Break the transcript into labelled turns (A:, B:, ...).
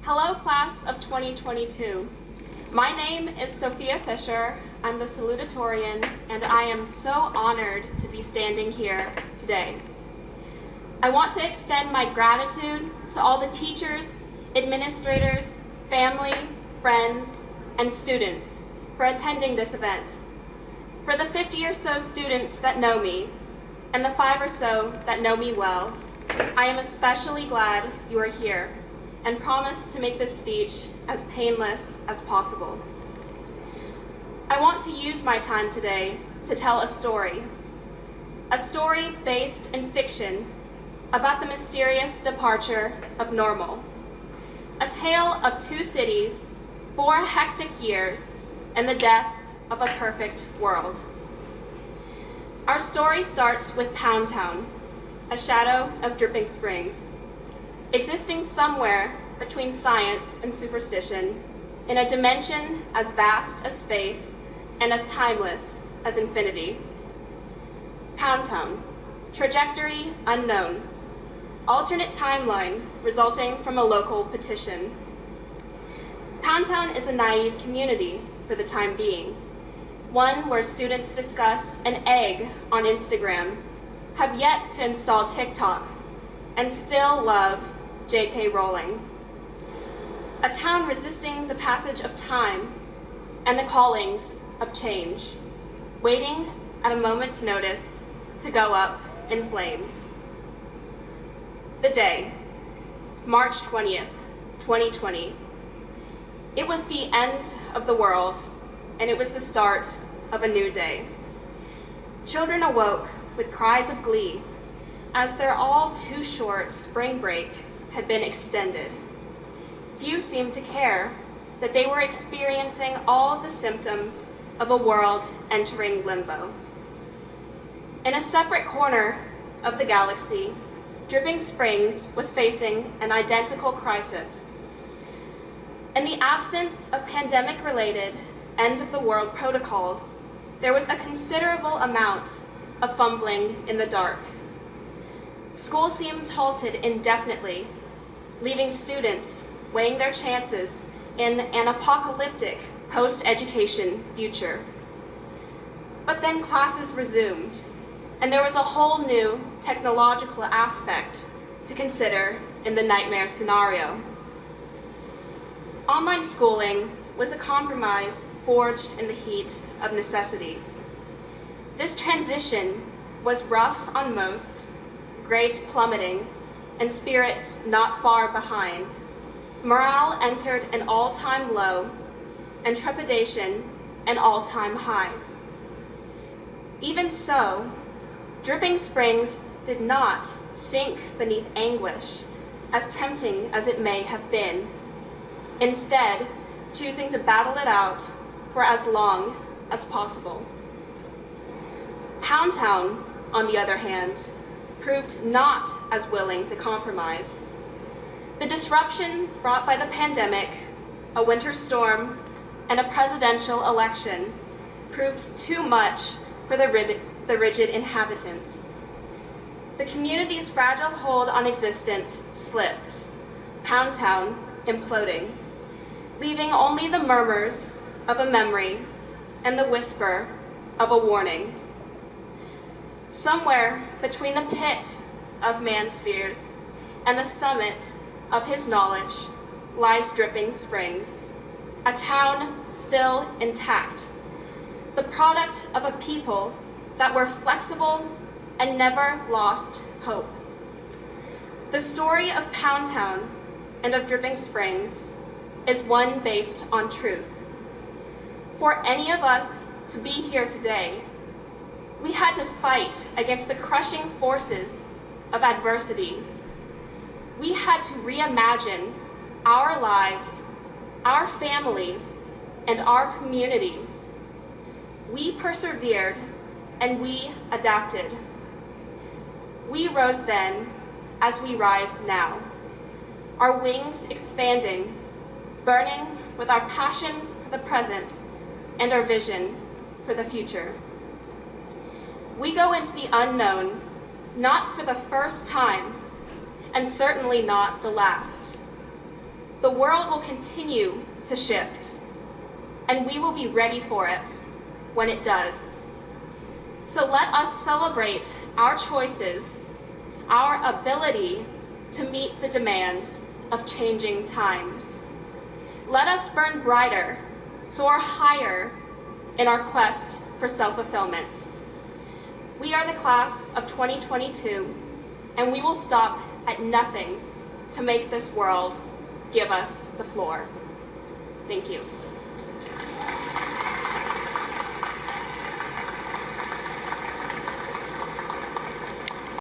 A: Hello, class of 2022. My name is Sophia Fisher. I'm the salutatorian, and I am so honored to be standing here today. I want to extend my gratitude to all the teachers, administrators, family, friends, and students for attending this event. For the 50 or so students that know me, and the 5 or so that know me well, I am especially glad you are here and promise to make this speech as painless as possible. I want to use my time today to tell a story based in fiction about the mysterious departure of normal, a tale of 2 cities, 4 hectic years, and the death of a perfect world. Our story starts with Pound Town, a shadow of Dripping Springs, existing somewhere between science and superstition, in a dimension as vast as space and as timeless as infinity. Pound Town, trajectory unknown, alternate timeline resulting from a local petition. Pound Town is a naive community for the time being, one where students discuss an egg on Instagram, have yet to install TikTok, and still love J.K. Rowling. A town resisting the passage of time and the callings of change, waiting at a moment's notice to go up in flames. The day, March 20th, 2020. It was the end of the world, and it was the start of a new day. Children awoke with cries of glee as their all too short spring break had been extended. Few seemed to care that they were experiencing all the symptoms of a world entering limbo. In a separate corner of the galaxy, Dripping Springs was facing an identical crisis. In the absence of pandemic-related end-of-the-world protocols, there was a considerable amount of fumbling in the dark. School seemed halted indefinitely, leaving students weighing their chances in an apocalyptic post-education future. But then classes resumed, and there was a whole new technological aspect to consider in the nightmare scenario. Online schooling was a compromise forged in the heat of necessity. This transition was rough on most, grades plummeting, and spirits not far behind. Morale entered an all-time low, and trepidation an all-time high. Even so, Dripping Springs did not sink beneath anguish, as tempting as it may have been, instead choosing to battle it out for as long as possible. Pound Town, on the other hand, proved not as willing to compromise. The disruption brought by the pandemic, a winter storm, and a presidential election proved too much for the rigid inhabitants. The community's fragile hold on existence slipped, Pound Town imploding, leaving only the murmurs of a memory and the whisper of a warning. Somewhere between the pit of man's fears and the summit of his knowledge lies Dripping Springs, a town still intact, the product of a people that were flexible and never lost hope. The story of Pound Town and of Dripping Springs is one based on truth. For any of us to be here today, we had to fight against the crushing forces of adversity. We had to reimagine our lives, our families, and our community. We persevered and we adapted. We rose then as we rise now, our wings expanding, burning with our passion for the present and our vision for the future. We go into the unknown, not for the first time, and certainly not the last. The world will continue to shift, and we will be ready for it when it does. So let us celebrate our choices, our ability to meet the demands of changing times. Let us burn brighter, soar higher in our quest for self-fulfillment. We are the class of 2022, and we will stop at nothing to make this world give us the floor. Thank you.